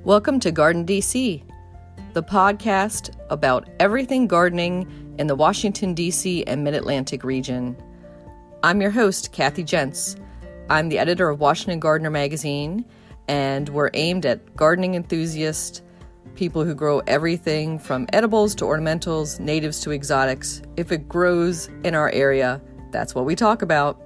Welcome to GardenDC, the podcast about everything gardening in the Washington, D.C. and Mid-Atlantic region. I'm your host, Kathy Jentz. I'm the editor of Washington Gardener magazine, and we're aimed at gardening enthusiasts, people who grow everything from edibles to ornamentals, natives to exotics. If it grows in our area, that's what we talk about.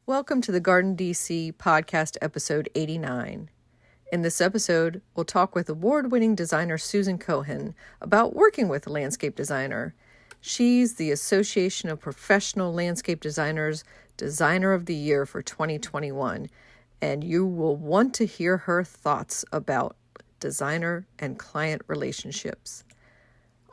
Welcome to the GardenDC podcast episode 89. In this episode, we'll talk with award-winning designer Susan Cohan about working with a landscape designer. She's the Association of Professional Landscape Designers Designer of the Year for 2021, and you will want to hear her thoughts about designer and client relationships.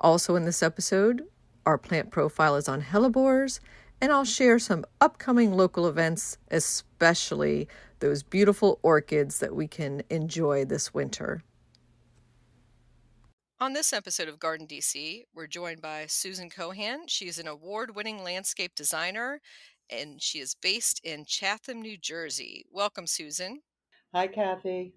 Also in this episode, our plant profile is on hellebores, and I'll share some upcoming local events, especially those beautiful orchids that we can enjoy this winter. On this episode of GardenDC, we're joined by Susan Cohan. She is an award-winning landscape designer, and she is based in Chatham, New Jersey. Welcome, Susan. Hi, Kathy.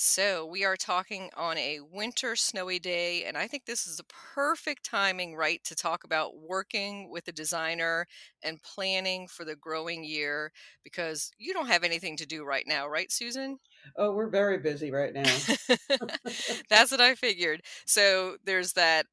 So we are talking on a winter snowy day, and I think this is the perfect timing, right, to talk about working with a designer and planning for the growing year, because you don't have anything to do right now, right, Susan? Oh, we're very busy right now. That's what I figured. So there's that,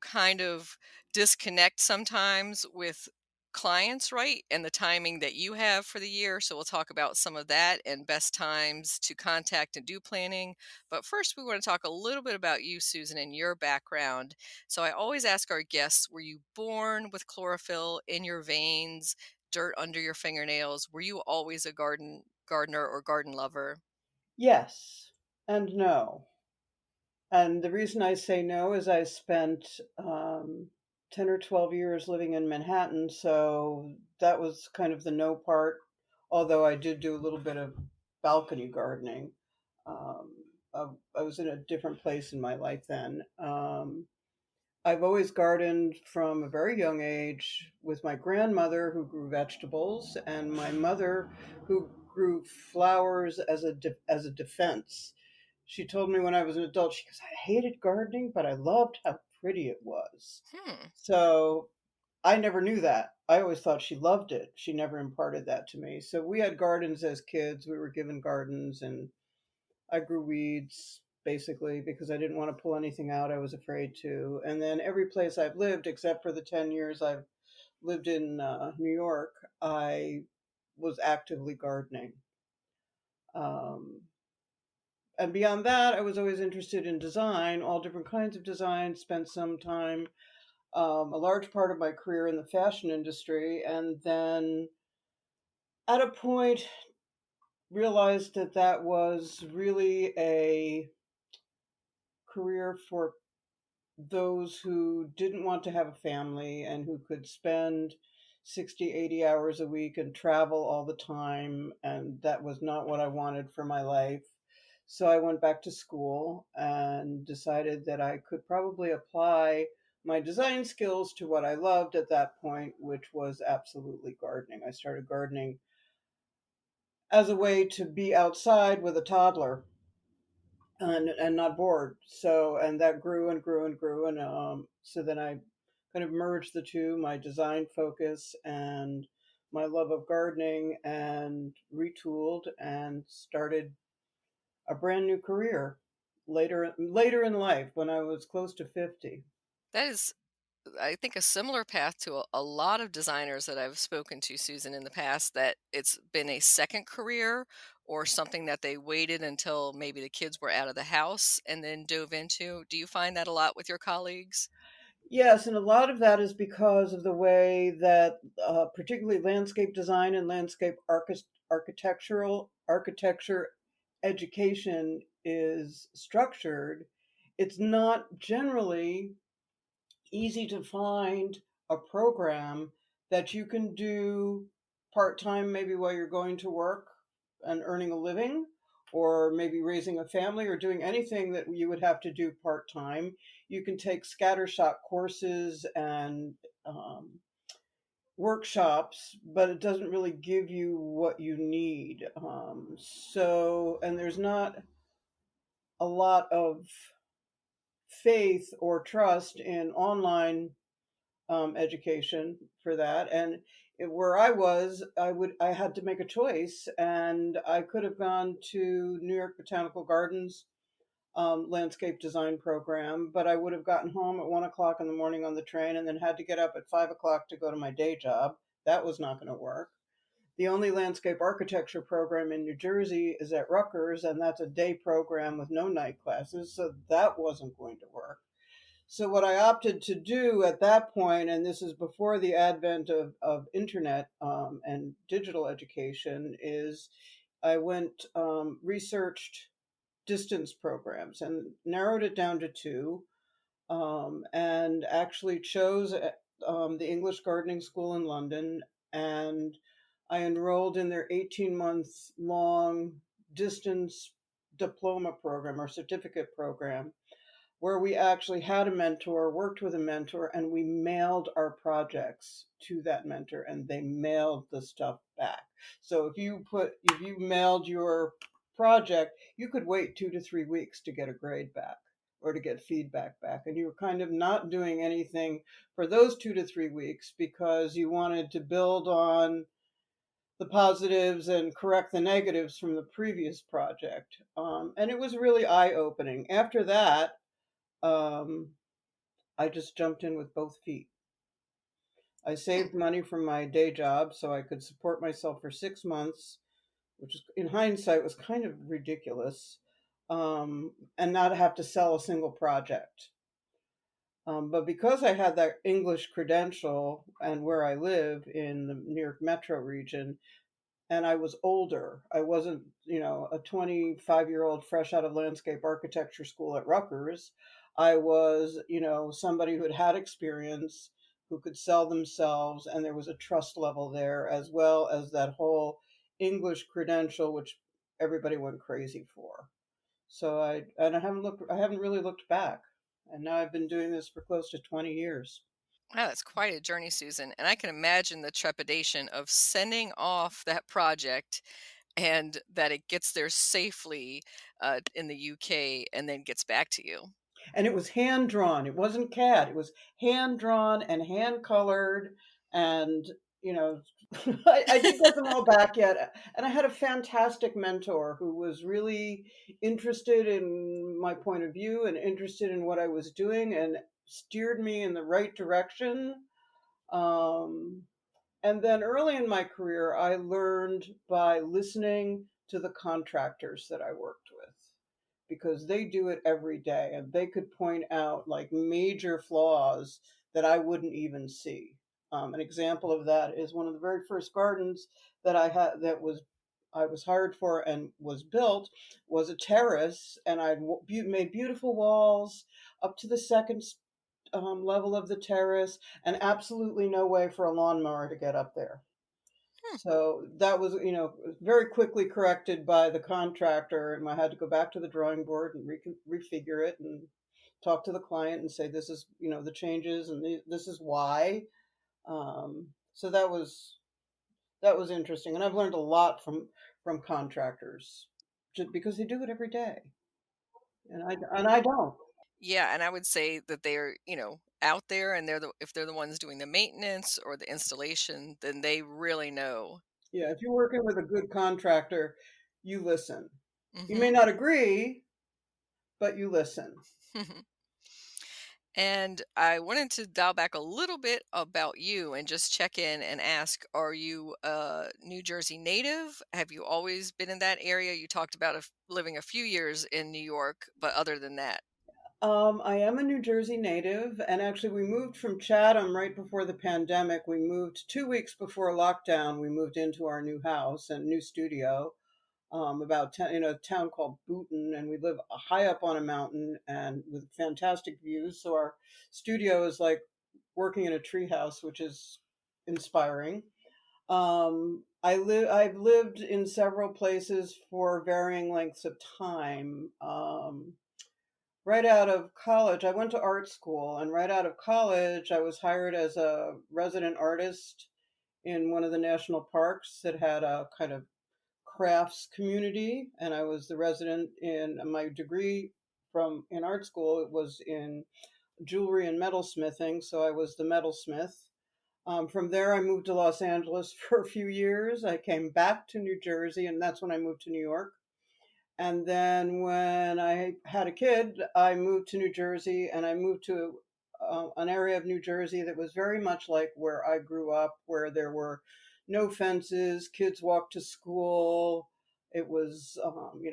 kind of disconnect sometimes with clients, right? And the timing that you have for the year. So we'll talk about some of that and best times to contact and do planning. But first, we want to talk a little bit about you, Susan, and your background. So I always ask our guests, were you born with chlorophyll in your veins, dirt under your fingernails? Were you always a gardener or garden lover? Yes and no. And the reason I say no is I spent 10 or 12 years living in Manhattan, so that was kind of the no part, although I did do a little bit of balcony gardening. Um, I was in a different place in my life then. I've always gardened from a very young age with my grandmother who grew vegetables and my mother who grew flowers as a defense. She told me when I was an adult, she goes, I hated gardening, but I loved how pretty it was. So I never knew that. I always thought she loved it. She never imparted that to me. So we had gardens as kids. We were given gardens, and I grew weeds basically because I didn't want to pull anything out. I was afraid to. And then every place I've lived, except for the 10 years I've lived in New York, I was actively gardening. And beyond that, I was always interested in design, all different kinds of design, spent some time, a large part of my career in the fashion industry, and then at a point realized that that was really a career for those who didn't want to have a family and who could spend 60, 80 hours a week and travel all the time. And that was not what I wanted for my life. So I went back to school and decided that I could probably apply my design skills to what I loved at that point, which was absolutely gardening. I started gardening as a way to be outside with a toddler and not bored. So, and that grew and grew and grew. And so then I kind of merged the two, my design focus and my love of gardening, and retooled and started a brand new career later in life when I was close to 50. That is, I think, a similar path to a lot of designers that I've spoken to, Susan, in the past, that it's been a second career or something that they waited until maybe the kids were out of the house and then dove into. Do you find that a lot with your colleagues? Yes, and a lot of that is because of the way that particularly landscape design and landscape architecture education is structured. It's not generally easy to find a program that you can do part-time, maybe while you're going to work and earning a living, or maybe raising a family, or doing anything that you would have to do part-time. You can take scattershot courses and workshops, but it doesn't really give you what you need. And there's not a lot of faith or trust in online education for that. And where I was, I had to make a choice, and I could have gone to New York Botanical Gardens landscape design program, but I would have gotten home at 1 o'clock in the morning on the train and then had to get up at 5 o'clock to go to my day job. That was not going to work. The only landscape architecture program in New Jersey is at Rutgers, and that's a day program with no night classes, so that wasn't going to work. So what I opted to do at that point, and this is before the advent of internet and digital education, is I went researched distance programs and narrowed it down to two, and actually chose the English Gardening School in London, and I enrolled in their 18-month long distance diploma program or certificate program, where we actually had a mentor, worked with a mentor, and we mailed our projects to that mentor, and they mailed the stuff back. So if you mailed your project, you could wait 2 to 3 weeks to get a grade back or to get feedback back. And you were kind of not doing anything for those 2 to 3 weeks because you wanted to build on the positives and correct the negatives from the previous project. And it was really eye-opening. After that, um, I just jumped in with both feet. I Hmm. saved money from my day job so I could support myself for 6 months, which is, in hindsight, was kind of ridiculous, and not have to sell a single project. But because I had that English credential and where I live in the New York metro region, and I was older. I wasn't, a 25-year-old fresh out of landscape architecture school at Rutgers. I was, somebody who had had experience, who could sell themselves, and there was a trust level there, as well as that whole English credential, which everybody went crazy for. So I haven't really looked back. And now I've been doing this for close to 20 years. Wow, that's quite a journey, Susan. And I can imagine the trepidation of sending off that project and that it gets there safely in the UK and then gets back to you. And it was hand drawn. It wasn't CAD. It was hand drawn and hand colored. And, you know, I did get them all back yet. And I had a fantastic mentor who was really interested in my point of view and interested in what I was doing and steered me in the right direction. Um, and then early in my career, I learned by listening to the contractors that I worked with because they do it every day and they could point out like major flaws that I wouldn't even see. An example of that is one of the very first gardens that I was hired for and was built was a terrace, and I'd made beautiful walls up to the second level of the terrace, and absolutely no way for a lawnmower to get up there. Hmm. So that was, very quickly corrected by the contractor, and I had to go back to the drawing board and refigure it and talk to the client and say, this is, the changes and this is why. So that was interesting, and I've learned a lot from contractors, just because they do it every day, and I don't. Yeah, and I would say that they're, out there and if they're the ones doing the maintenance or the installation, then they really know. Yeah, if you're working with a good contractor, you listen. You may Mhm. not agree, but you listen. And I wanted to dial back a little bit about you and just check in and ask, are you a New Jersey native? Have you always been in that area? You talked about living a few years in New York, but other than that. I am a New Jersey native, and actually, we moved from Chatham right before the pandemic. We moved 2 weeks before lockdown. We moved into our new house and new studio, about 10, in a town called Booton, and we live high up on a mountain and with fantastic views. So our studio is like working in a treehouse, which is inspiring. I've lived in several places for varying lengths of time. Right out of college, I went to art school, and right out of college, I was hired as a resident artist in one of the national parks that had a kind of crafts community, and I was the resident in my degree from in art school. It was in jewelry and metalsmithing, so I was the metalsmith. From there, I moved to Los Angeles for a few years. I came back to New Jersey, and that's when I moved to New York. And then when I had a kid, I moved to New Jersey, and I moved to an area of New Jersey that was very much like where I grew up, where there were no fences, kids walked to school. It was,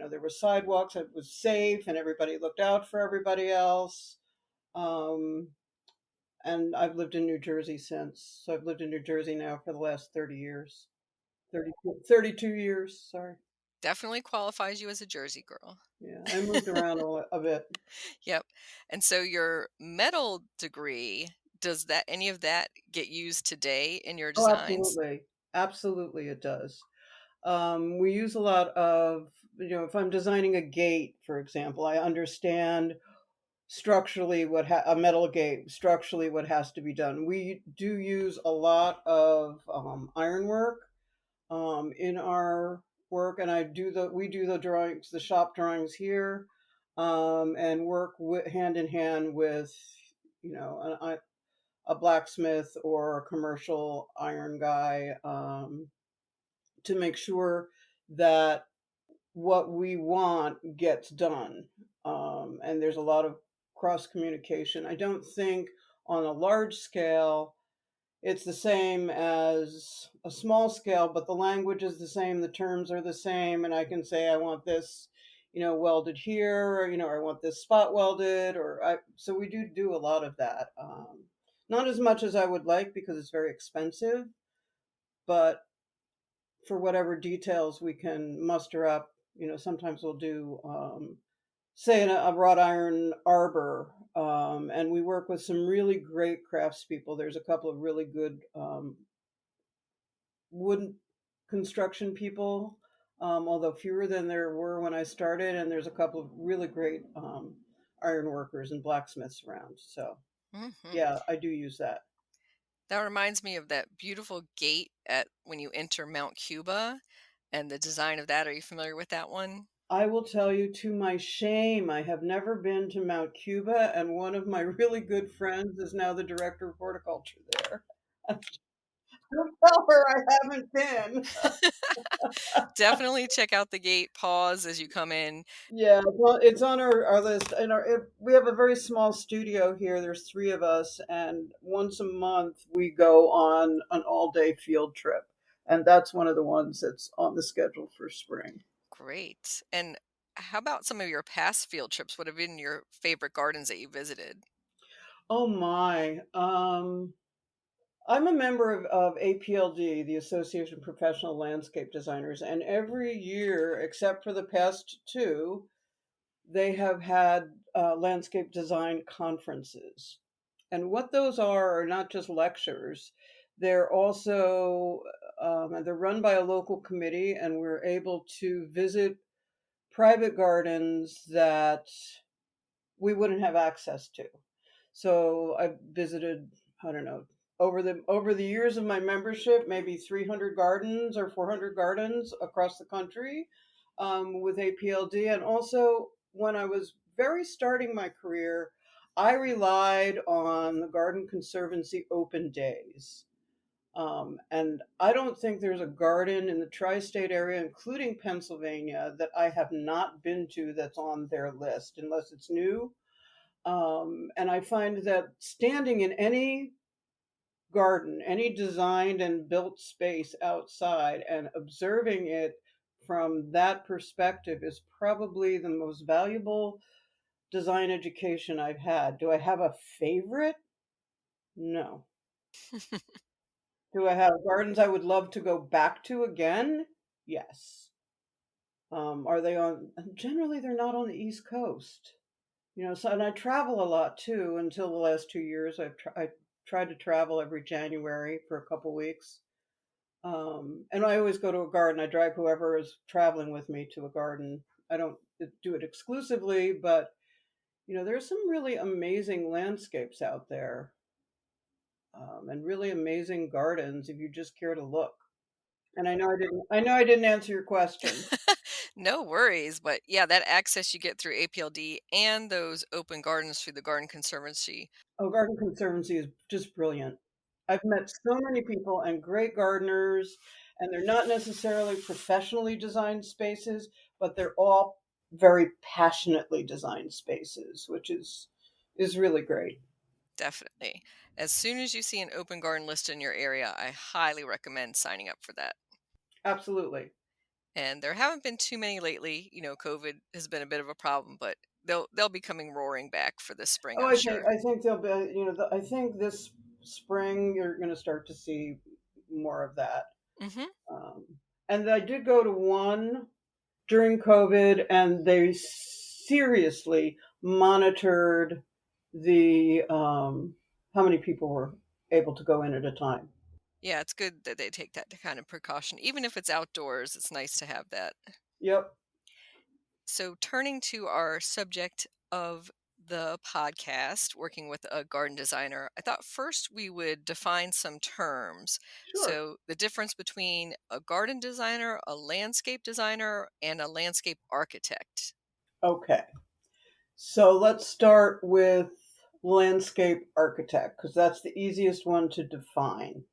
there were sidewalks, it was safe, and everybody looked out for everybody else. Um, and I've lived in New Jersey since. So I've lived in New Jersey now for the last 30 years. 32 years, sorry. Definitely qualifies you as a Jersey girl. Yeah, I moved around a bit. Yep. And so your metal degree, does that any of that get used today in your Oh, designs? absolutely. Absolutely, it does. We use a lot of, if I'm designing a gate, for example, I understand structurally a metal gate, structurally what has to be done. We do use a lot of ironwork in our work, and we do the drawings, the shop drawings here, and work hand in hand with, a blacksmith or a commercial iron guy, to make sure that what we want gets done. And there's a lot of cross communication. I don't think on a large scale it's the same as a small scale, but the language is the same, the terms are the same, and I can say I want this, welded here, or I want this spot welded, so we do a lot of that. Not as much as I would like because it's very expensive, but for whatever details we can muster up, sometimes we'll do, say, a wrought iron arbor, and we work with some really great craftspeople. There's a couple of really good wood construction people, although fewer than there were when I started, and there's a couple of really great iron workers and blacksmiths around. So, Mm-hmm. yeah, I do use that. That reminds me of that beautiful gate at when you enter Mount Cuba and the design of that. Are you familiar with that one? I will tell you, to my shame, I have never been to Mount Cuba, and one of my really good friends is now the director of horticulture there. Don't tell her I haven't been. Definitely check out the gate, pause as you come in. Yeah, well, it's on our list. And we have a very small studio here. There's three of us, and once a month we go on an all-day field trip, and that's one of the ones that's on the schedule for spring. Great. And how about some of your past field trips? What have been your favorite gardens that you visited? Oh my. I'm a member of APLD, the Association of Professional Landscape Designers, and every year, except for the past two, they have had landscape design conferences. And what those are not just lectures, they're also, they're run by a local committee, and we're able to visit private gardens that we wouldn't have access to. So I visited, I don't know, over the years of my membership, maybe 300 gardens or 400 gardens across the country, with APLD. And also, when I was very starting my career, I relied on the Garden Conservancy open days. And I don't think there's a garden in the tri-state area, including Pennsylvania, that I have not been to that's on their list, unless it's new. And I find that standing in any garden, any designed and built space outside, and observing it from that perspective is probably the most valuable design education I've had. Do I have a favorite? No. Do I have gardens I would love to go back to again? Yes. Are they on? Generally, they're not on the East Coast. So, and I travel a lot too. Until the last 2 years, I tried to travel every January for a couple weeks. And I always go to a garden. I drag whoever is traveling with me to a garden. I don't do it exclusively, but there's some really amazing landscapes out there. and really amazing gardens if you just care to look. And I know I didn't answer your question. No worries, but yeah, that access you get through APLD and those open gardens through the Garden Conservancy. Oh, Garden Conservancy is just brilliant. I've met so many people and great gardeners, and they're not necessarily professionally designed spaces, but they're all very passionately designed spaces, which is really great. Definitely. As soon as you see an open garden list in your area, I highly recommend signing up for that. Absolutely. And there haven't been too many lately. COVID has been a bit of a problem, but they'll be coming roaring back for this spring, Oh, I'm I think sure. I think there'll be, I think this spring you're going to start to see more of that. Mm-hmm. Um, and I did go to one during COVID, and they seriously monitored the how many people were able to go in at a time. Yeah, it's good that they take that kind of precaution. Even if it's outdoors, it's nice to have that. Yep. So, turning to our subject of the podcast, working with a garden designer, I thought first we would define some terms. Sure. So, the difference between a garden designer, a landscape designer, and a landscape architect. Okay. So let's start with landscape architect because that's the easiest one to define.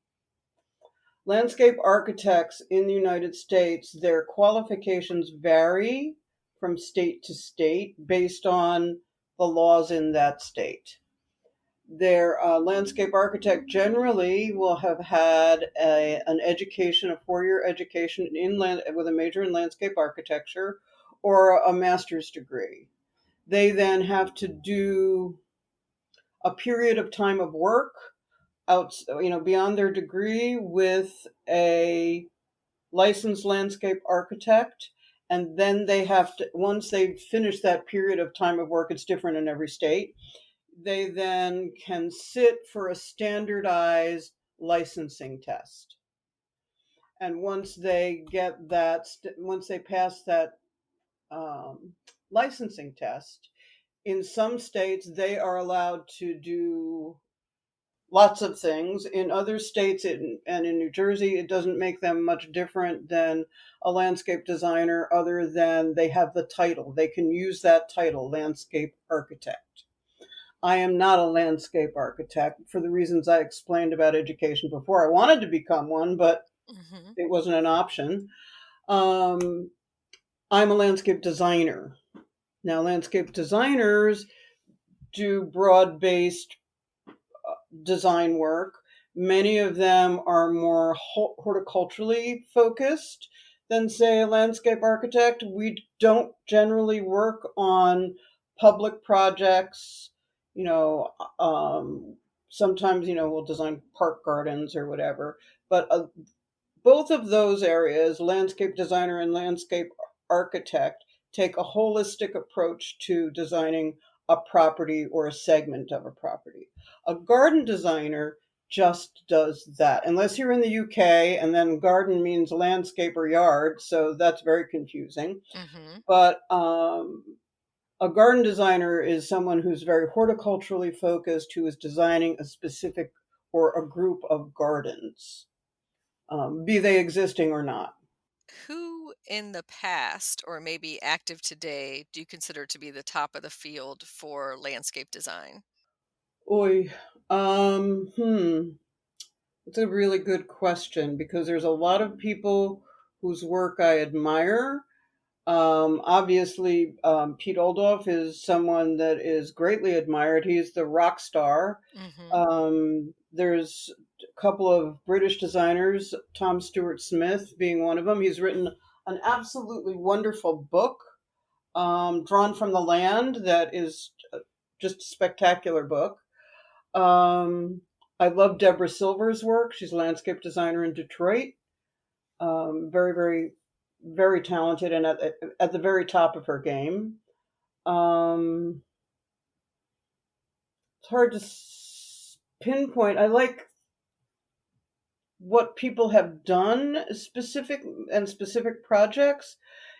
Landscape architects in the United States, their qualifications vary from state to state based on the laws in that state. Their landscape architect generally will have had an education, a 4-year education with a major in landscape architecture or a master's degree. They then have to do a period of time of work beyond their degree with a licensed landscape architect. And then they have to, once they finish that period of time of work, it's different in every state, they then can sit for a standardized licensing test. And once they pass that licensing test, in some states they are allowed to do lots of things. In other states and in New Jersey, it doesn't make them much different than a landscape designer other than they have the title. They can use that title, landscape architect. I am not a landscape architect for the reasons I explained about education before. I wanted to become one, but Mm-hmm. it wasn't an option. I'm a landscape designer. Now, landscape designers do broad-based design work. Many of them are more horticulturally focused than, say, a landscape architect. We don't generally work on public projects. You know, sometimes, we'll design park gardens or whatever. But both of those areas, landscape designer and landscape architect, take a holistic approach to designing a property or a segment of a property. A garden designer just does that, unless you're in the UK, and then garden means landscape or yard, so that's very confusing. Mm-hmm. But a garden designer is someone who's very horticulturally focused, who is designing a specific or a group of gardens, be they existing or not. Who in the past, or maybe active today, do you consider to be the top of the field for landscape design? Oy, it's a really good question because there's a lot of people whose work I admire. Obviously, Pete Oldorf is someone that is greatly admired. He's the rock star. Mm-hmm. There's a couple of British designers, Tom Stewart Smith being one of them. He's written an absolutely wonderful book, Drawn from the Land, that is just a spectacular book. I love Deborah Silver's work. She's a landscape designer in Detroit. Very, very, very talented and at the very top of her game. It's hard to pinpoint. I like what people have done specific projects.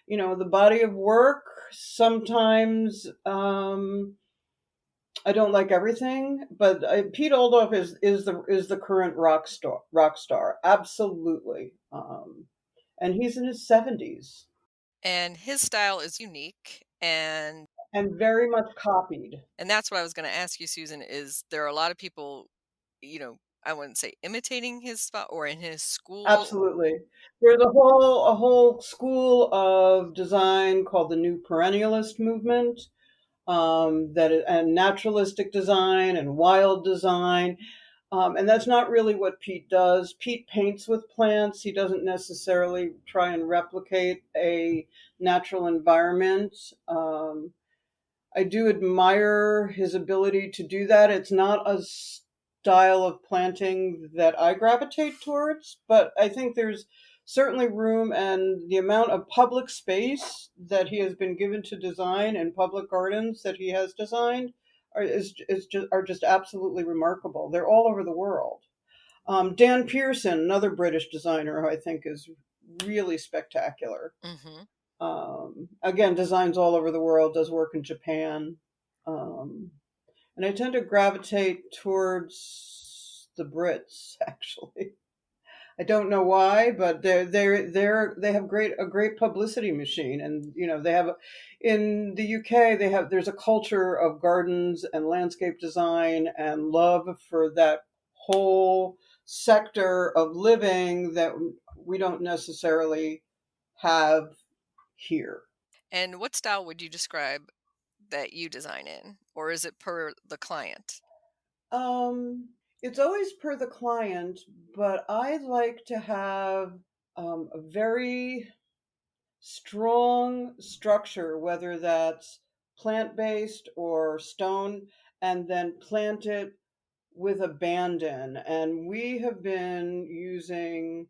The body of work. Sometimes I I don't like everything, but Pete Oldoff is the current rock star, absolutely. And he's in his 70s And his style is unique, and very much copied. that's what I was going to ask you, Susan. Is there are a lot of people, I wouldn't say imitating his spot or in his school? Absolutely. There's a whole school of design called the New Perennialist movement, and naturalistic design and wild design. And that's not really what Pete does. Pete paints with plants. He doesn't necessarily try and replicate a natural environment. I do admire his ability to do that. It's not a style of planting that I gravitate towards, but I think there's certainly room, and the amount of public space that he has been given to design and public gardens that he has designed are just absolutely remarkable. They're all over the world. Dan Pearson, another British designer who I think is really spectacular. Mm-hmm. Again, designs all over the world, does work in Japan. Um, and I tend to gravitate towards the Brits, actually. I don't know why, but they have a great publicity machine, and they have in the UK there's a culture of gardens and landscape design and love for that whole sector of living that we don't necessarily have here. And what style would you describe that you design in, or is it per the client? It's always per the client, but I like to have a very strong structure, whether that's plant based or stone, and then plant it with abandon. And we have been using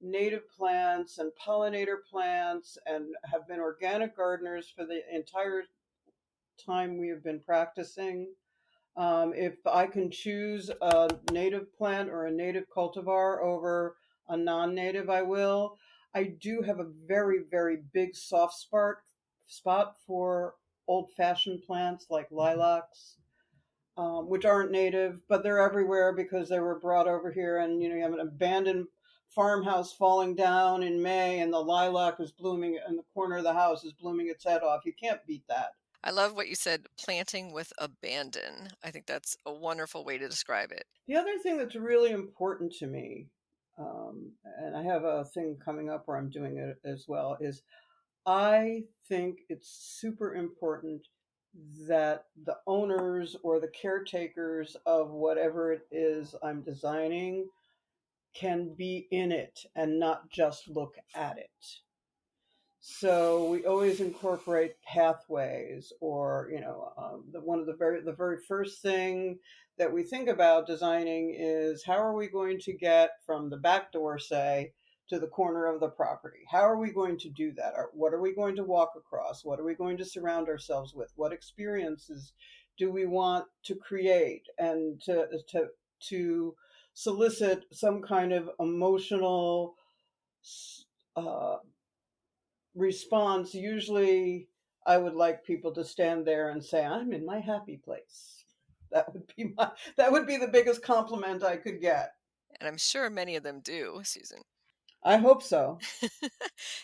native plants and pollinator plants and have been organic gardeners for the entire time we have been practicing. If I can choose a native plant or a native cultivar over a non-native, I will. I do have a very, very big soft spot for old-fashioned plants like lilacs, which aren't native, but they're everywhere because they were brought over here. And you have an abandoned farmhouse falling down in May, and the lilac is blooming in the corner of the house, is blooming its head off. You can't beat that. I love what you said, planting with abandon. I think that's a wonderful way to describe it. The other thing that's really important to me, and I have a thing coming up where I'm doing it as well, is I think it's super important that the owners or the caretakers of whatever it is I'm designing can be in it and not just look at it. So we always incorporate pathways, or one of the very first thing that we think about designing is how are we going to get from the back door, say, to the corner of the property? How are we going to do that? What are we going to walk across? What are we going to surround ourselves with? What experiences do we want to create, and to solicit some kind of emotional uh, response? Usually I would like people to stand there and say, I'm in my happy place. That would be the biggest compliment I could get. And I'm sure many of them do, Susan. I hope so.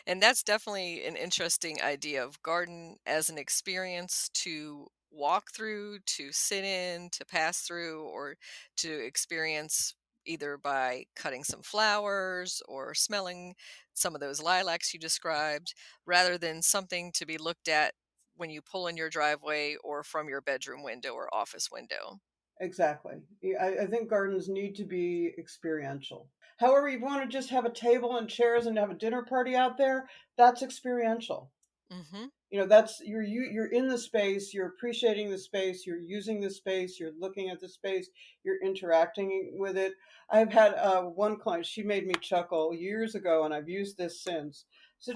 And that's definitely an interesting idea of garden as an experience to walk through, to sit in, to pass through, or to experience either by cutting some flowers or smelling some of those lilacs you described, rather than something to be looked at when you pull in your driveway or from your bedroom window or office window. Exactly. I think gardens need to be experiential. However, you want to just have a table and chairs and have a dinner party out there, that's experiential. Hmm. That's you're in the space, you're appreciating the space, you're using the space, you're looking at the space, you're interacting with it. I've had one client, she made me chuckle years ago, and I've used this since. So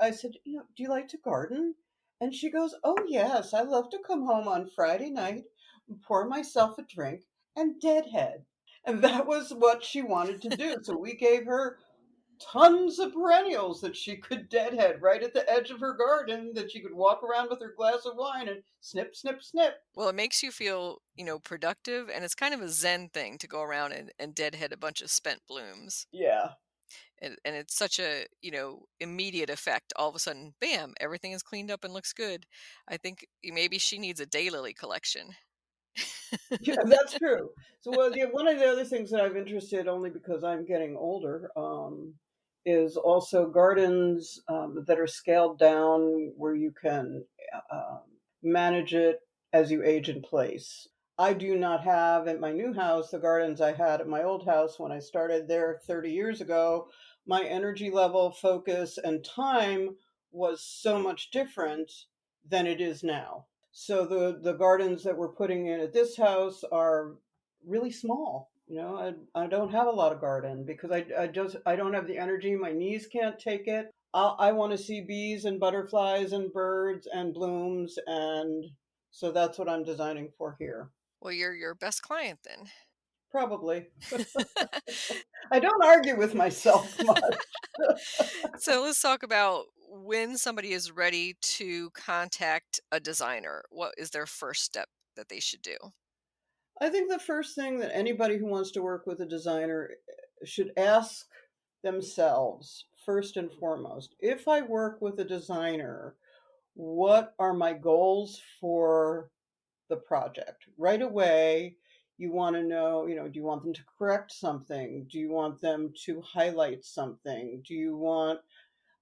I said, do you like to garden? And she goes, oh yes, I love to come home on Friday night and pour myself a drink and deadhead. And that was what she wanted to do. So we gave her tons of perennials that she could deadhead right at the edge of her garden, that she could walk around with her glass of wine and snip, snip, snip. Well, it makes you feel, productive, and it's kind of a zen thing to go around and deadhead a bunch of spent blooms. Yeah. And it's such a, immediate effect. All of a sudden, bam, everything is cleaned up and looks good. I think maybe she needs a daylily collection. Yeah, that's true. So, well, yeah, one of the other things that I'm interested, only because I'm getting older, is also gardens that are scaled down where you can manage it as you age in place. I do not have at my new house the gardens I had at my old house when I started there 30 years ago. My energy level, focus, and time was so much different than it is now. So the gardens that we're putting in at this house are really small. I don't have a lot of garden because I don't have the energy. My knees can't take it. I want to see bees and butterflies and birds and blooms, and so that's what I'm designing for here. Well, you're your best client then. Probably. I don't argue with myself much. So let's talk about when somebody is ready to contact a designer. What is their first step that they should do? I think the first thing that anybody who wants to work with a designer should ask themselves, first and foremost, if I work with a designer, what are my goals for the project? Right away, you want to know, do you want them to correct something? Do you want them to highlight something? Do you want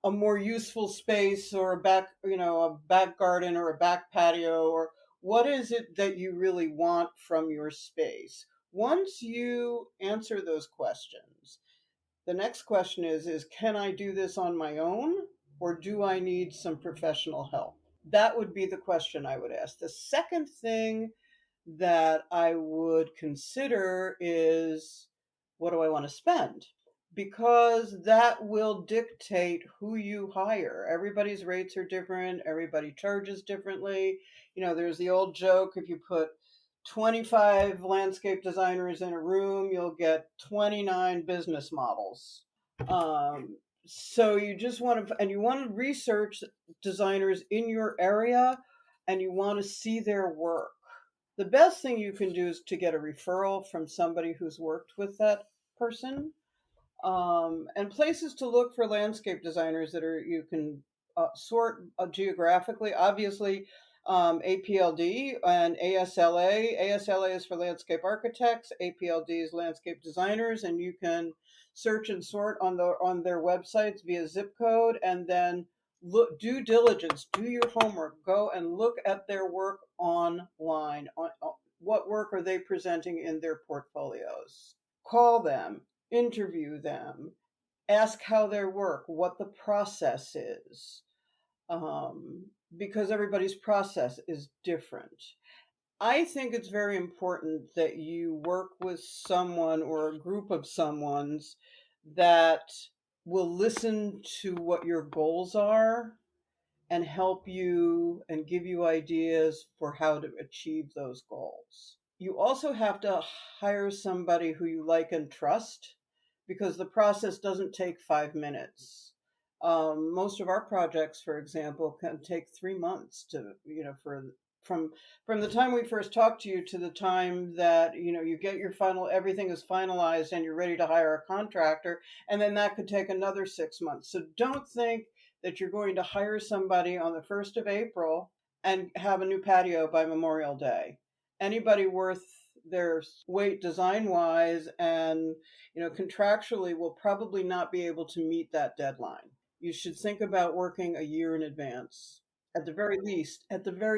a more useful space, or a back garden or a back patio, or what is it that you really want from your space? Once you answer those questions, the next question is can I do this on my own, or do I need some professional help? That would be the question I would ask. The second thing that I would consider is, what do I want to spend? Because that will dictate who you hire. Everybody's rates are different. Everybody charges differently. There's the old joke, if you put 25 landscape designers in a room, you'll get 29 business models. So you just want to, and you want to research designers in your area, and you want to see their work. The best thing you can do is to get a referral from somebody who's worked with that person. And places to look for landscape designers that you can sort geographically. Obviously, APLD and ASLA. ASLA is for landscape architects. APLD is landscape designers, and you can search and sort on their websites via zip code, and then look, due diligence, do your homework, go and look at their work online. What work are they presenting in their portfolios? Call them, interview them, ask how they work, what the process is, because everybody's process is different. I think it's very important that you work with someone or a group of someone's that will listen to what your goals are and help you and give you ideas for how to achieve those goals. You also have to hire somebody who you like and trust, because the process doesn't take 5 minutes. Most of our projects, for example, can take 3 months to, from the time we first talk to you to the time that you get your final, everything is finalized and you're ready to hire a contractor, and then that could take another 6 months. So don't think that you're going to hire somebody on the 1st of April and have a new patio by Memorial Day. Anybody worth their weight design wise and contractually will probably not be able to meet that deadline. You should think about working a year in advance. At the very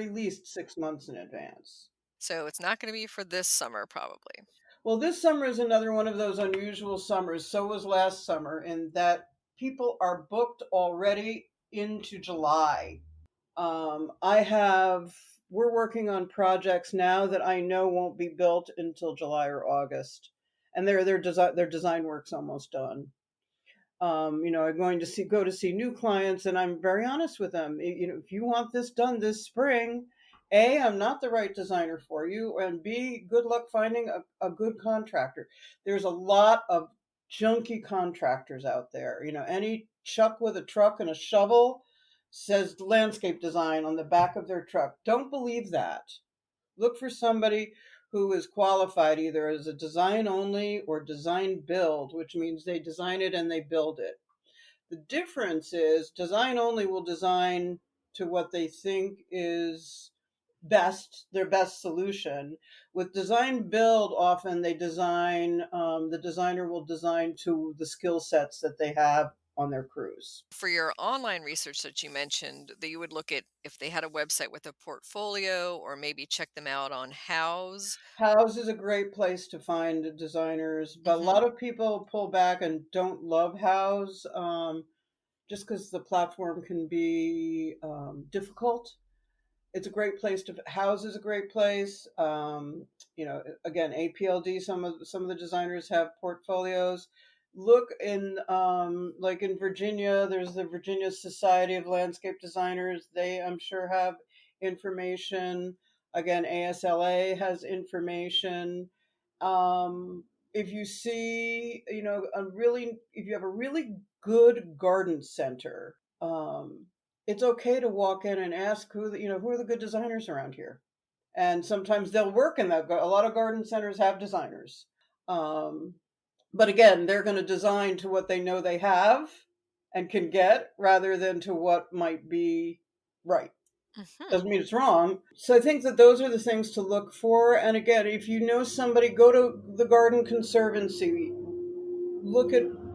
least 6 months in advance. So it's not going to be for this summer, probably. Well, this summer is another one of those unusual summers. So was last summer, in that people are booked already into July. We're working on projects now that I know won't be built until July or August, and their design work's almost done. I'm going to go to see new clients, and I'm very honest with them. If you want this done this spring, A, I'm not the right designer for you, and B, good luck finding a good contractor. There's a lot of junky contractors out there. Any chuck with a truck and a shovel says landscape design on the back of their truck. Don't believe that. Look for somebody who is qualified either as a design only or design build, which means they design it and they build it. The difference is design only will design to what they think is their best solution. With design build, often the designer will design to the skill sets that they have on their crews. For your online research that you mentioned, that you would look at if they had a website with a portfolio or maybe check them out on House. House is a great place to find designers, but a lot of people pull back and don't love House just because the platform can be difficult. It's a great place to House is a great place. Again, APLD. Some of the designers have portfolios. Look in like in Virginia. There's the Virginia Society of Landscape Designers. They, I'm sure, have information. Again, ASLA has information. If you see, if you have a really good garden center, it's okay to walk in and ask who are the good designers around here. And sometimes they'll work in that. A lot of garden centers have designers. But again, they're going to design to what they know they have and can get rather than to what might be right. Doesn't mean it's wrong. So I think that those are the things to look for. And again, if you know somebody, go to the Garden Conservancy.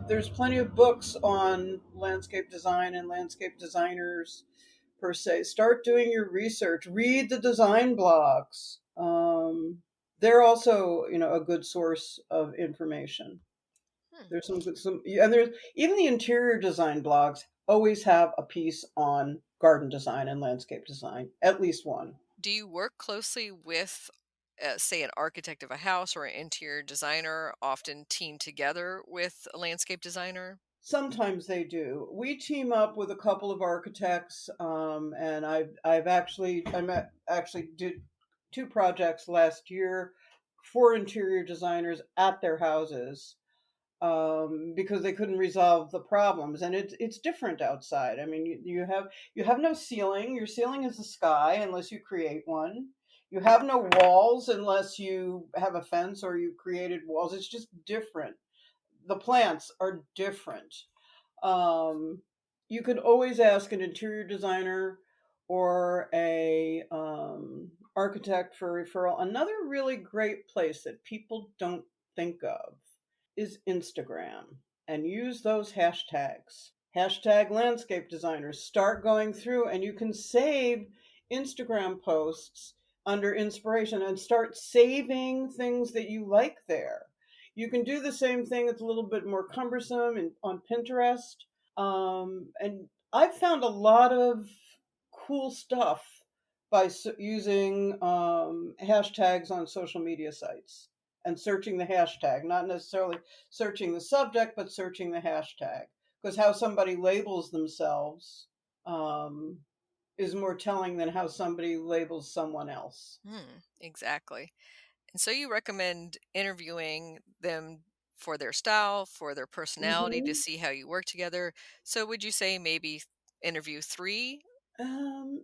There's plenty of books on landscape design and landscape designers per se. Start doing your research. Read the design blogs. They're also, a good source of information. There's and there's even the interior design blogs always have a piece on garden design and landscape design, at least one. Do you work closely with, say, an architect of a house or an interior designer, often team together with a landscape designer? Sometimes they do. We team up with a couple of architects, and I actually did 2 projects last year for interior designers at their houses because they couldn't resolve the problems, and it's different outside. I mean, you have no ceiling. Your ceiling is the sky unless you create one. You have no walls unless you have a fence or you created walls. It's just different. The plants are different. You can always ask an interior designer or a architect for referral. Another really great place that people don't think of is Instagram, and use those hashtags. Hashtag landscape designers. Start going through, and you can save Instagram posts under inspiration and start saving things that you like there. You can do the same thing. It's a little bit more cumbersome on Pinterest. And I've found a lot of cool stuff by using hashtags on social media sites and searching the hashtag, not necessarily searching the subject, but searching the hashtag. Because how somebody labels themselves is more telling than how somebody labels someone else. Exactly. And so you recommend interviewing them for their style, for their personality, to see how you work together. So would you say maybe interview 3?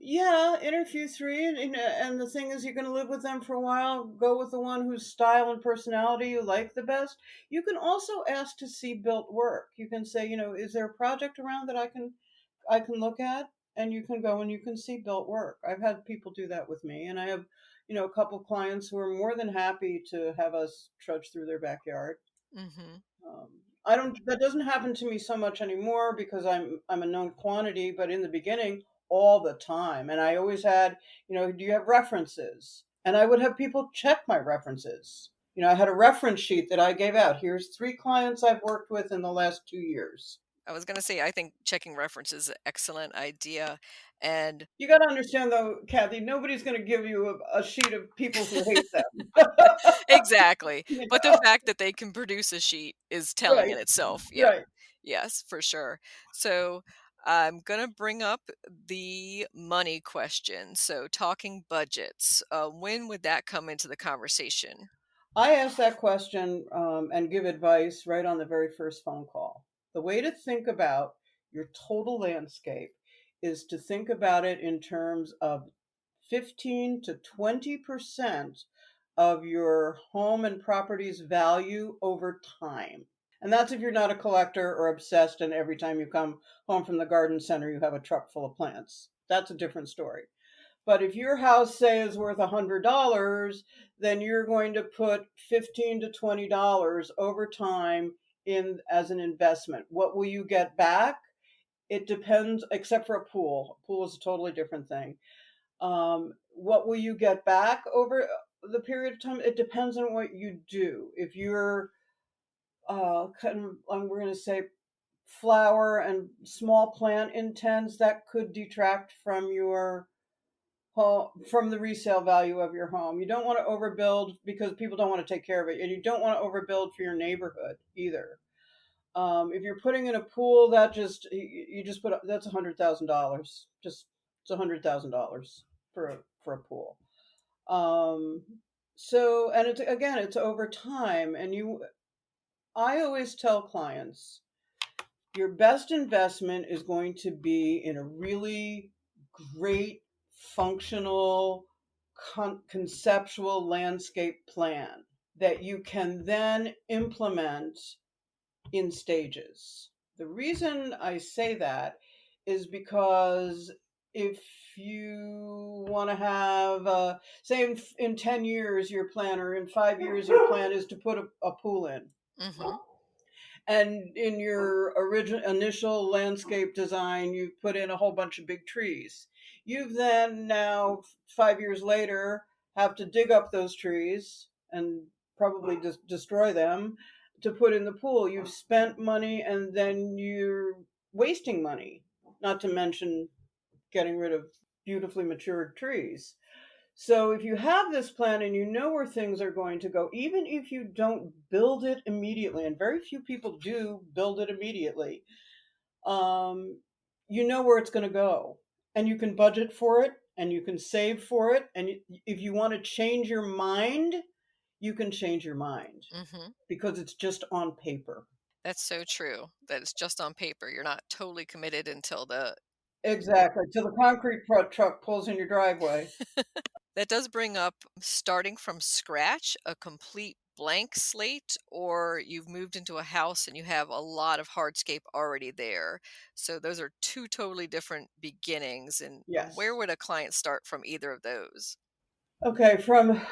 Yeah, interview 3, and the thing is, you're going to live with them for a while. Go with the one whose style and personality you like the best. You can also ask to see built work. You can say, is there a project around that I can look at? And you can go and you can see built work. I've had people do that with me, and I have, a couple clients who are more than happy to have us trudge through their backyard. That doesn't happen to me so much anymore because I'm a known quantity, but in the beginning, all the time. And I always had, do you have references? And I would have people check my references. I had a reference sheet that I gave out. Here's 3 clients I've worked with in the last 2 years. I was going to say, I think checking references is an excellent idea. And you got to understand, though, Kathy, nobody's going to give you a sheet of people who hate them. Exactly. But the fact that they can produce a sheet is telling in itself. Yeah. Right. Yes, for sure. So I'm going to bring up the money question. So talking budgets, when would that come into the conversation? I ask that question and give advice right on the very first phone call. The way to think about your total landscape is to think about it in terms of 15 to 20% of your home and property's value over time. And that's if you're not a collector or obsessed and every time you come home from the garden center you have a truck full of plants. That's a different story. But if your house, say, is worth $100, then you're going to put $15 to $20 over time in as an investment. What will you get back? It depends, except for a pool. A pool is a totally different thing. What will you get back over the period of time? It depends on what you do. If you're, we're going to say, flower and small plant intense, that could detract from your home, from the resale value of your home. You don't want to overbuild because people don't want to take care of it, and you don't want to overbuild for your neighborhood either. If you're putting in a pool, that just you just put that's $100,000. Just it's $100,000 for a pool. Um, so and it's again it's over time, and I always tell clients your best investment is going to be in a really great functional conceptual landscape plan that you can then implement in stages. The reason I say that is because if you want to have, say, in 10 years, your plan, or in 5 years, your plan is to put a pool in. Mm-hmm. And in your initial landscape design, you put in a whole bunch of big trees. You've then now 5 years later have to dig up those trees and probably just destroy them to put in the pool. You've spent money and then you're wasting money, not to mention getting rid of beautifully matured trees. So if you have this plan and you know where things are going to go, even if you don't build it immediately, and very few people do build it immediately, you know where it's going to go, and you can budget for it, and you can save for it, and if you want to change your mind, you can change your mind Mm-hmm. because it's just on paper. That's so true. That it's just on paper. You're not totally committed until the. Exactly. Till the concrete truck pulls in your driveway. That does bring up starting from scratch, a complete blank slate, or you've moved into a house and you have a lot of hardscape already there. So those are two totally different beginnings. And where Yes. would a client start from either of those? Okay, from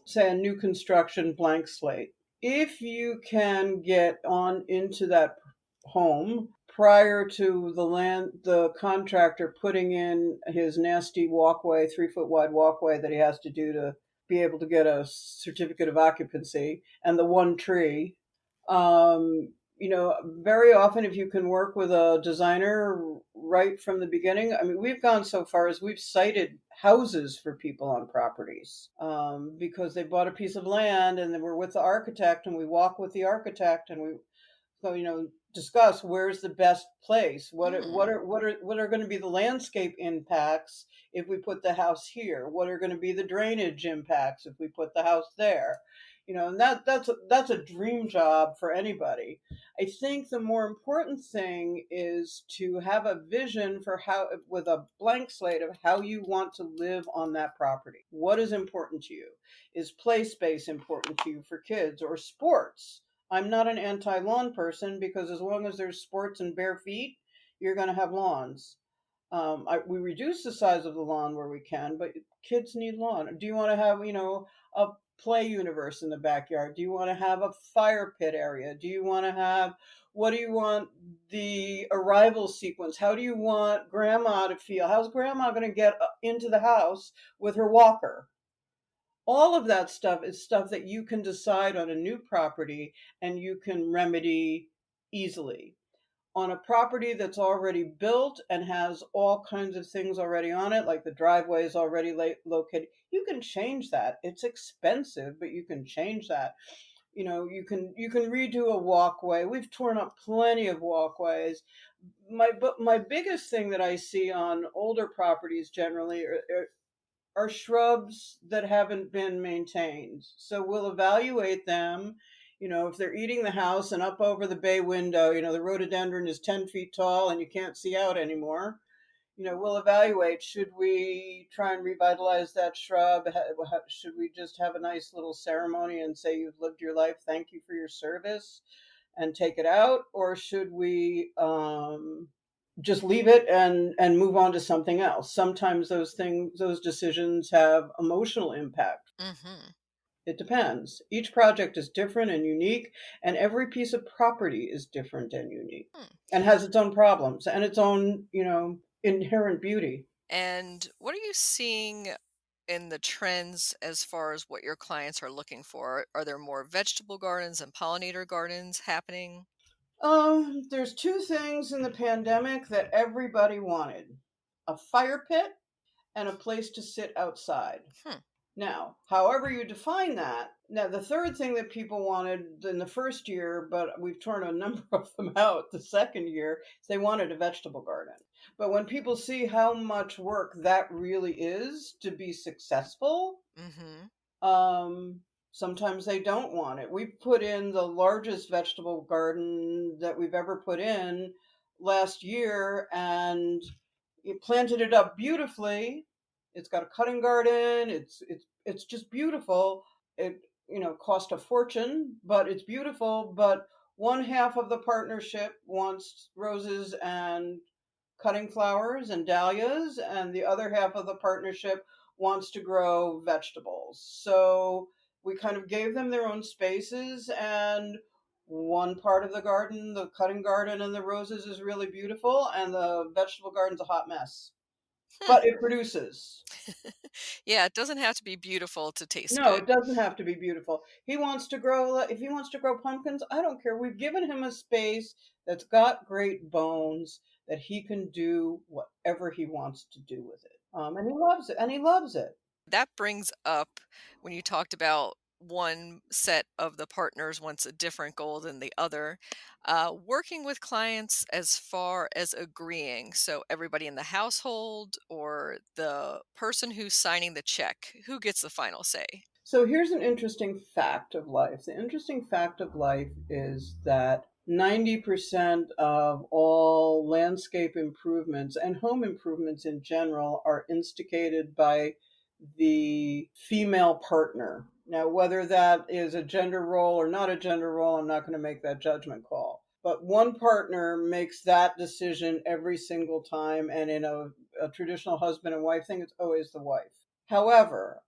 say a new construction blank slate. If you can get on into that home prior to the contractor putting in his nasty walkway, 3 foot wide walkway that he has to do to be able to get a certificate of occupancy, and the one tree, very often if you can work with a designer right from the beginning, I mean, we've gone so far as we've cited houses for people on properties because they bought a piece of land and then we're with the architect and we walk with the architect and we so discuss where's the best place, what are going to be the landscape impacts if we put the house here, what are going to be the drainage impacts if we put the house there, and that's a dream job for anybody. I think the more important thing is to have a vision for how, with a blank slate, of how you want to live on that property. What is important to you? Is play space important to you for kids, or sports? I'm not an anti-lawn person because as long as there's sports and bare feet, you're going to have lawns. We reduce the size of the lawn where we can, but kids need lawn. Do you want to have, a play universe in the backyard? Do you want to have a fire pit area? Do you want to have, what do you want the arrival sequence? How do you want grandma to feel? How's grandma going to get into the house with her walker? All of that stuff is stuff that you can decide on a new property and you can remedy easily. On a property that's already built and has all kinds of things already on it, like the driveway is already located, you can change that. It's expensive, but you can change that. You can redo a walkway. We've torn up plenty of walkways. My biggest thing that I see on older properties generally are shrubs that haven't been maintained. So we'll evaluate them. If they're eating the house and up over the bay window, the rhododendron is 10 feet tall and you can't see out anymore. We'll evaluate, should we try and revitalize that shrub? Should we just have a nice little ceremony and say, you've lived your life, thank you for your service, and take it out? Or should we just leave it and move on to something else? Sometimes those decisions have emotional impact. Mm-hmm. It depends. Each project is different and unique, and every piece of property is different and unique and has its own problems and its own, inherent beauty. And what are you seeing in the trends as far as what your clients are looking for? Are there more vegetable gardens and pollinator gardens happening? There's two things in the pandemic that everybody wanted: a fire pit and a place to sit outside. Now, however you define that. Now, the third thing that people wanted in the first year, but we've torn a number of them out the second year, is they wanted a vegetable garden. But when people see how much work that really is to be successful, sometimes they don't want it. We put in the largest vegetable garden that we've ever put in last year, and it planted it up beautifully. It's got a cutting garden. It's just beautiful. It cost a fortune, but it's beautiful. But one half of the partnership wants roses and cutting flowers and dahlias, and the other half of the partnership wants to grow vegetables. So we kind of gave them their own spaces, and one part of the garden, the cutting garden and the roses, is really beautiful, and the vegetable garden's a hot mess. But it produces. Yeah, it doesn't have to be beautiful to taste No, good. it doesn't have to be beautiful. If he wants to grow pumpkins, I don't care. We've given him a space that's got great bones that he can do whatever he wants to do with it. And he loves it. And he loves it. That brings up when you talked about one set of the partners wants a different goal than the other. Working with clients as far as agreeing. So, everybody in the household or the person who's signing the check, who gets the final say? So here's an interesting fact of life. The interesting fact of life is that 90% of all landscape improvements and home improvements in general are instigated by the female partner. Now, whether that is a gender role or not a gender role, I'm not going to make that judgment call. But one partner makes that decision every single time. And in a traditional husband and wife thing, it's always the wife. However,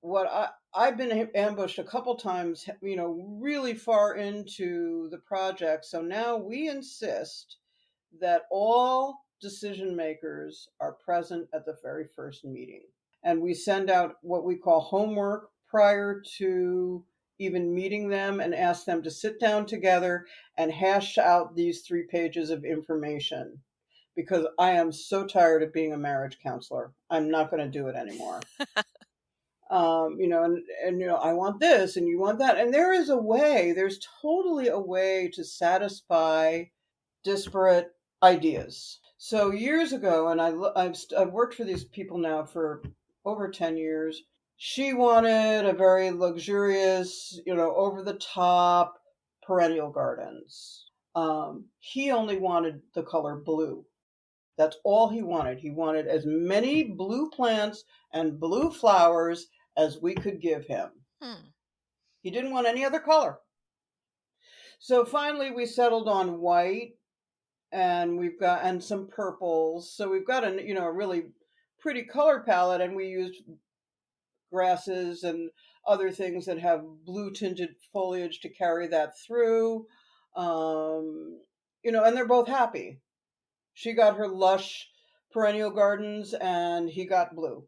I've been ambushed a couple times, really far into the project. So now we insist that all decision makers are present at the very first meeting. And we send out what we call homework prior to even meeting them, and ask them to sit down together and hash out these 3 pages of information. Because I am so tired of being a marriage counselor. I'm not going to do it anymore. I want this and you want that. And there's totally a way to satisfy disparate ideas. So years ago, and I've worked for these people now for over 10 years. She wanted a very luxurious, over the top perennial gardens. He only wanted the color blue. That's all he wanted. He wanted as many blue plants and blue flowers as we could give him. He didn't want any other color. So finally we settled on white, and some purples. So we've got a really pretty color palette, and we used grasses and other things that have blue tinted foliage to carry that through. And they're both happy. She got her lush perennial gardens and he got blue.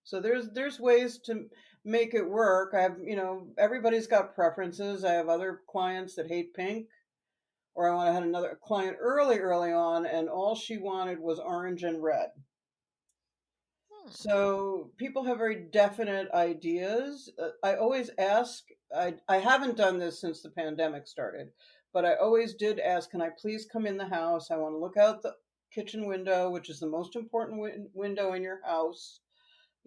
So there's ways to make it work. I have, everybody's got preferences. I have other clients that hate pink, or I had another client early on, and all she wanted was orange and red. So people have very definite ideas. I always ask, I haven't done this since the pandemic started, but I always did ask, can I please come in the house? I want to look out the kitchen window, which is the most important window in your house.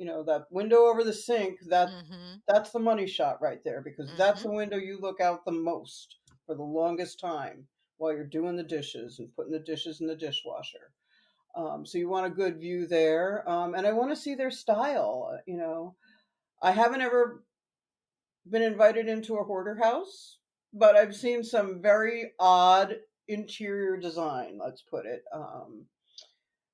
that window over the sink, Mm-hmm. that's the money shot right there, because that's Mm-hmm. the window you look out the most for the longest time while you're doing the dishes and putting the dishes in the dishwasher. So you want a good view there. And I want to see their style. I haven't ever been invited into a hoarder house, but I've seen some very odd interior design, let's put it.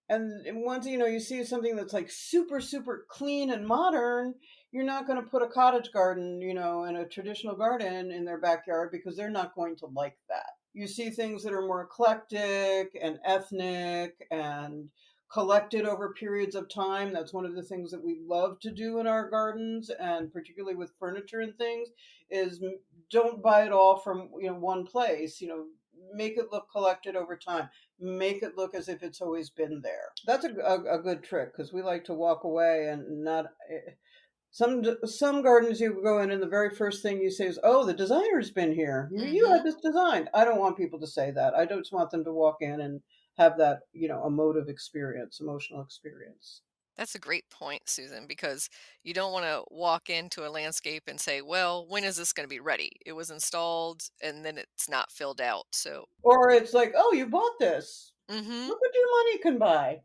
And once you see something that's like super, super clean and modern, you're not going to put a cottage garden, and a traditional garden in their backyard, because they're not going to like that. You see things that are more eclectic and ethnic and collected over periods of time. That's one of the things that we love to do in our gardens, and particularly with furniture and things, is don't buy it all from one place. Make it look collected over time. Make it look as if it's always been there. That's a good trick, because we like to walk away and not. Some gardens you go in and the very first thing you say is, "Oh, the designer's been here. You Mm-hmm. had this designed." I don't want people to say that. I just want them to walk in and have that emotive experience, emotional experience. That's a great point, Susan, because you don't want to walk into a landscape and say, well, when is this going to be ready? It was installed and then it's not filled out. So, Or it's like, "Oh, you bought this. mm-hmm. Look what your money can buy."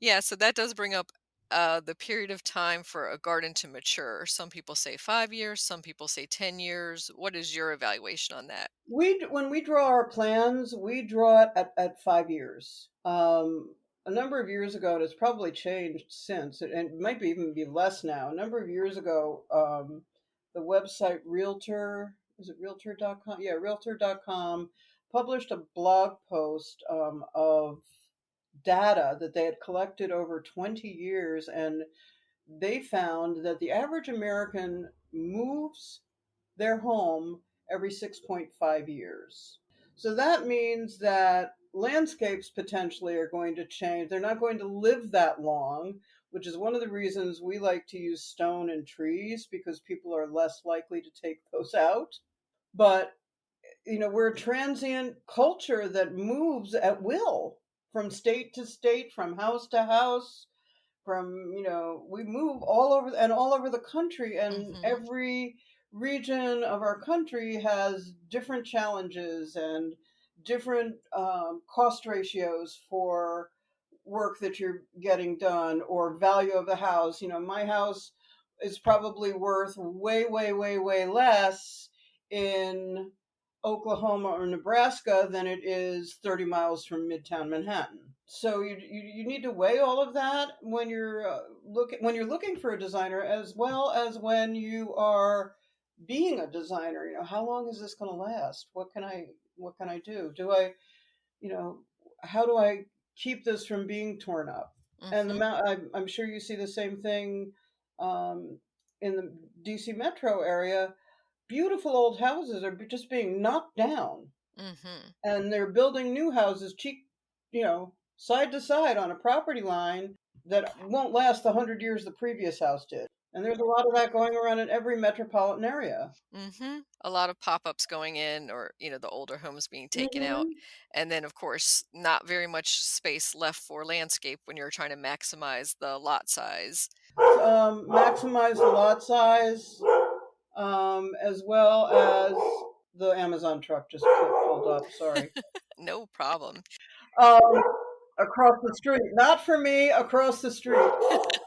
Yeah, so that does bring up the period of time for a garden to mature. Some people say 5 years, some people say 10 years. What is your evaluation on that? When we draw our plans, we draw it at 5 years. A number of years ago, and it's probably changed since, and it might be even be less now. A number of years ago, the website Realtor, is it Realtor.com? Yeah, Realtor.com published a blog post of data that they had collected over 20 years, and they found that the average American moves their home every 6.5 years. So that means that landscapes potentially are going to change. They're not going to live that long, which is one of the reasons we like to use stone and trees, because people are less likely to take those out. But, we're a transient culture that moves at will from state to state, from house to house, we move all over the country, and Mm-hmm. every region of our country has different challenges and different cost ratios for work that you're getting done, or value of the house. My house is probably worth way, way, way, way less in Oklahoma or Nebraska than it is 30 miles from Midtown Manhattan. So you need to weigh all of that when you're looking for a designer, as well as when you are being a designer. How long is this going to last? What can I do? Do I you know how do I keep this from being torn up? And Mm-hmm. I'm sure you see the same thing um, in the DC metro area. Beautiful old houses are just being knocked down, Mm-hmm. and they're building new houses cheap, side to side on a property line that won't last the 100 years the previous house did. And there's a lot of that going around in every metropolitan area. Mm-hmm. A lot of pop-ups going in, or the older homes being taken out. Hmm. And then of course not very much space left for landscape when you're trying to maximize the lot size. Maximize the lot size, as well as the Amazon truck just pulled up. Sorry. No problem. Um, Across the street, not for me. Across the street.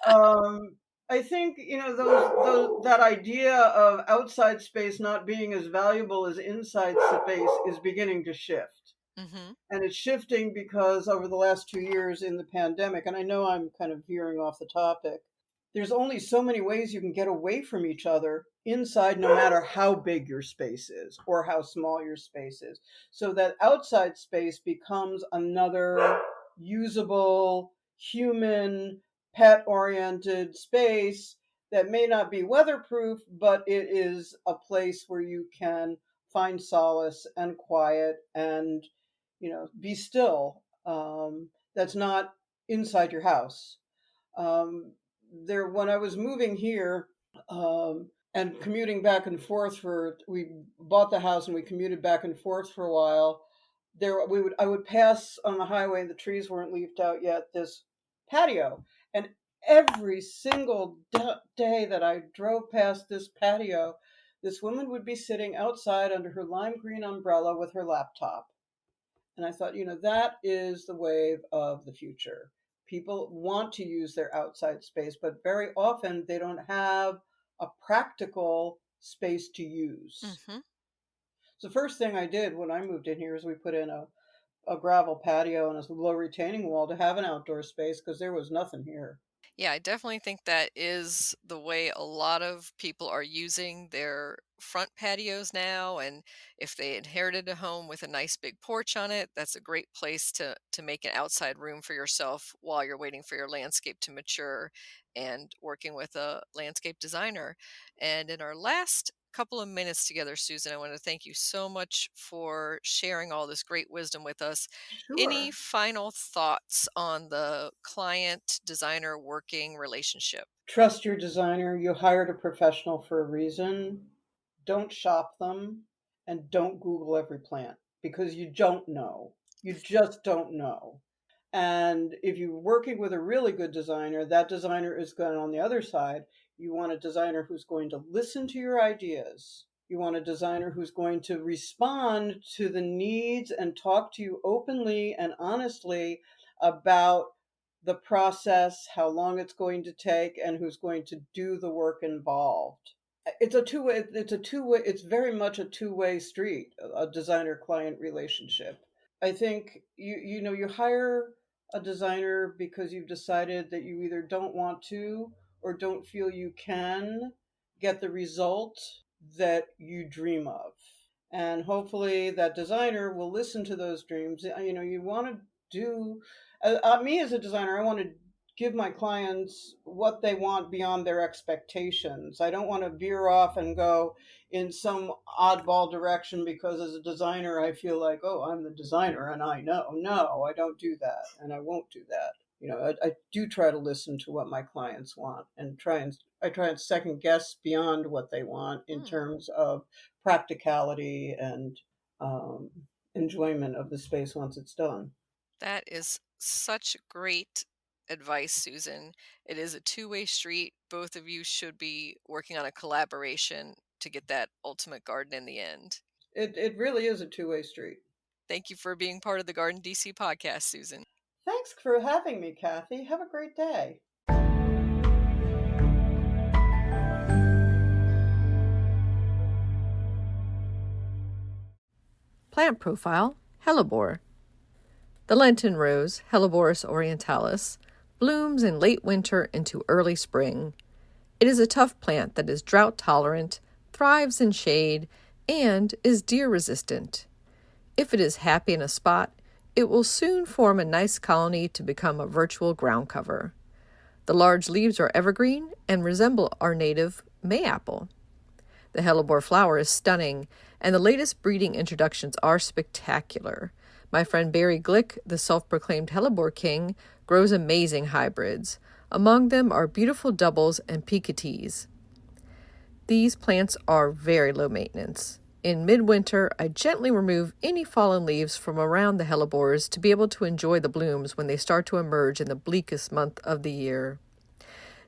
Um, I think those that idea of outside space not being as valuable as inside space is beginning to shift. Mm-hmm. And it's shifting because over the last 2 years in the pandemic, and I know I'm kind of veering off the topic, there's only so many ways you can get away from each other inside, no matter how big your space is or how small your space is. So that outside space becomes another usable, human, pet oriented space that may not be weatherproof, but it is a place where you can find solace and quiet and be still. That's not inside your house. When I was moving here, and commuting back and forth, we bought the house and we commuted back and forth for a while. I would pass on the highway, the trees weren't leafed out yet, this patio, And every single day that I drove past this patio, this woman would be sitting outside under her lime green umbrella with her laptop. And I thought, that is the wave of the future. People want to use their outside space, but very often they don't have a practical space to use. Mm-hmm. So the first thing I did when I moved in here is we put in a gravel patio and a low retaining wall to have an outdoor space because there was nothing here. Yeah, I definitely think that is the way a lot of people are using their front patios now. And if they inherited a home with a nice big porch on it, that's a great place to make an outside room for yourself while you're waiting for your landscape to mature and working with a landscape designer. And in our last couple of minutes together, Susan, I want to thank you so much for sharing all this great wisdom with us. Any Sure. final thoughts on the client designer working relationship? Trust your designer. You hired a professional for a reason. Don't shop them and don't Google every plant because you don't know. You just don't know. And if you're working with a really good designer, that designer is going on the other side. You want a designer who's going to listen to your ideas. You want a designer who's going to respond to the needs and talk to you openly and honestly about the process, how long it's going to take, and who's going to do the work involved. It's very much a two-way street, a designer client relationship. I think you hire a designer because you've decided that you either don't want to or don't feel you can get the result that you dream of. And hopefully that designer will listen to those dreams. You want to do, me as a designer, I want to give my clients what they want beyond their expectations. I don't want to veer off and go in some oddball direction because as a designer, I feel like, oh, I'm the designer and I know. No, I don't do that and I won't do that. I do try to listen to what my clients want and I try and second guess beyond what they want in terms of practicality and enjoyment of the space once it's done. That is such great advice, Susan. It is a two-way street. Both of you should be working on a collaboration to get that ultimate garden in the end. It really is a two-way street. Thank you for being part of the GardenDC podcast, Susan. Thanks for having me, Kathy. Have a great day. Plant profile, Hellebore. The Lenten rose, Hellebores orientalis, blooms in late winter into early spring. It is a tough plant that is drought-tolerant, thrives in shade, and is deer-resistant. If it is happy in a spot, it will soon form a nice colony to become a virtual ground cover. The large leaves are evergreen and resemble our native mayapple. The Hellebore flower is stunning, and the latest breeding introductions are spectacular. My friend Barry Glick, the self-proclaimed Hellebore king, grows amazing hybrids. Among them are beautiful doubles and picotees. These plants are very low maintenance. In midwinter, I gently remove any fallen leaves from around the hellebores to be able to enjoy the blooms when they start to emerge in the bleakest month of the year.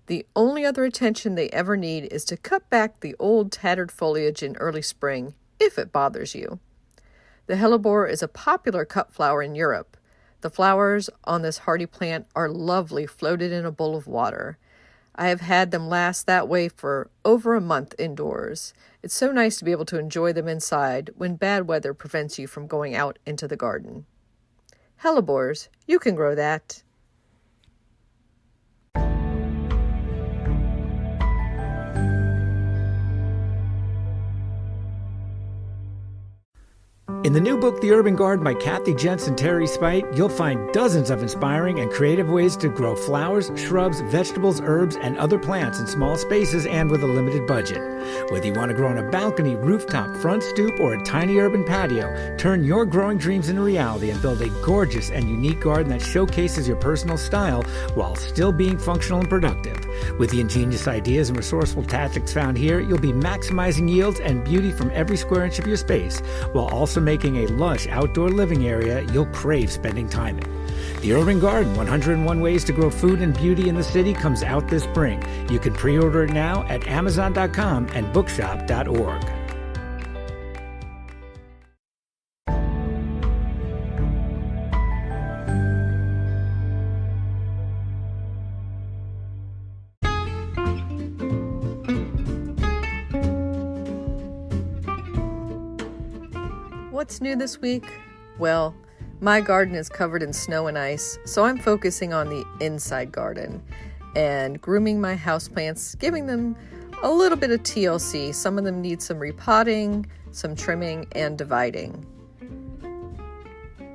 The only other attention they ever need is to cut back the old tattered foliage in early spring, if it bothers you. The hellebore is a popular cut flower in Europe. The flowers on this hardy plant are lovely floated in a bowl of water. I have had them last that way for over a month indoors. It's so nice to be able to enjoy them inside when bad weather prevents you from going out into the garden. Hellebores, you can grow that. In the new book, The Urban Garden by Kathy Jentz and Teri Speight, you'll find dozens of inspiring and creative ways to grow flowers, shrubs, vegetables, herbs, and other plants in small spaces and with a limited budget. Whether you want to grow on a balcony, rooftop, front stoop, or a tiny urban patio, turn your growing dreams into reality and build a gorgeous and unique garden that showcases your personal style while still being functional and productive. With the ingenious ideas and resourceful tactics found here, you'll be maximizing yields and beauty from every square inch of your space, while also making a lush outdoor living area you'll crave spending time in. The Urban Garden, 101 Ways to Grow Food and Beauty in the City, comes out this spring. You can pre-order it now at Amazon.com and bookshop.org. What's new this week? Well, my garden is covered in snow and ice, so I'm focusing on the inside garden and grooming my houseplants, giving them a little bit of TLC. Some of them need some repotting, some trimming, and dividing.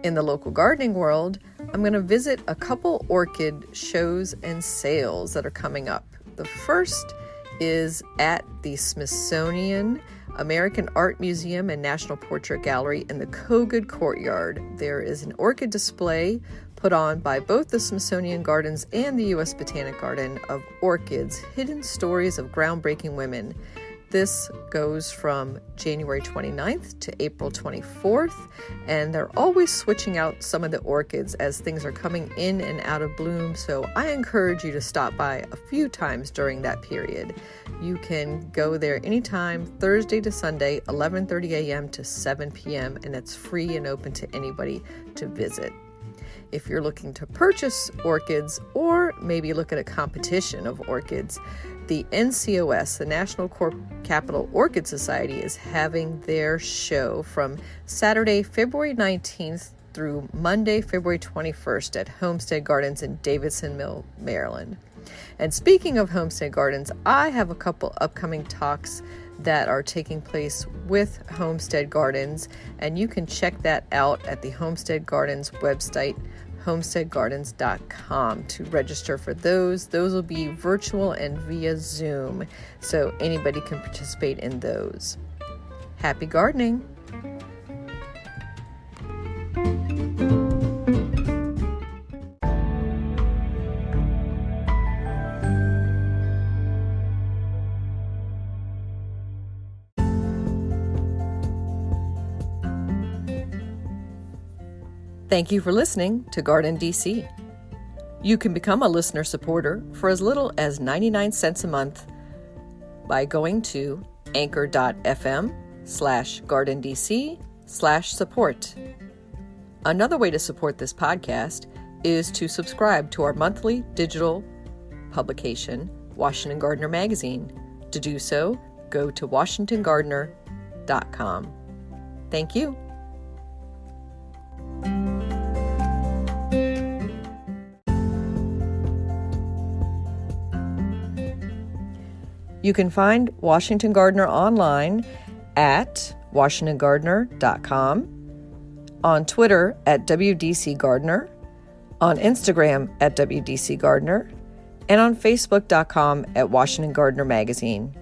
In the local gardening world, I'm going to visit a couple orchid shows and sales that are coming up. The first is at the Smithsonian American Art Museum and National Portrait Gallery in the Kogut Courtyard. There is an orchid display put on by both the Smithsonian Gardens and the U.S. Botanic Garden of orchids, hidden stories of groundbreaking women. This goes from January 29th to April 24th, and they're always switching out some of the orchids as things are coming in and out of bloom, so I encourage you to stop by a few times during that period. You can go there anytime, Thursday to Sunday, 11:30 a.m. to 7 p.m., and it's free and open to anybody to visit. If you're looking to purchase orchids or maybe look at a competition of orchids, the NCOS, the National Capital Orchid Society, is having their show from Saturday, February 19th through Monday, February 21st at Homestead Gardens in Davidson Mill, Maryland. And speaking of Homestead Gardens, I have a couple upcoming talks that are taking place with Homestead Gardens, and you can check that out at the Homestead Gardens website, homesteadgardens.com, to register for those. Those will be virtual and via Zoom, so anybody can participate in those. Happy gardening! Thank you for listening to GardenDC. You can become a listener supporter for as little as 99 cents a month by going to anchor.fm/GardenDC/support. Another way to support this podcast is to subscribe to our monthly digital publication, Washington Gardener Magazine. To do so, go to WashingtonGardener.com. Thank you. You can find Washington Gardener online at WashingtonGardener.com, on Twitter at WDC Gardener, on Instagram at WDC Gardener, and on Facebook.com at Washington Gardener Magazine.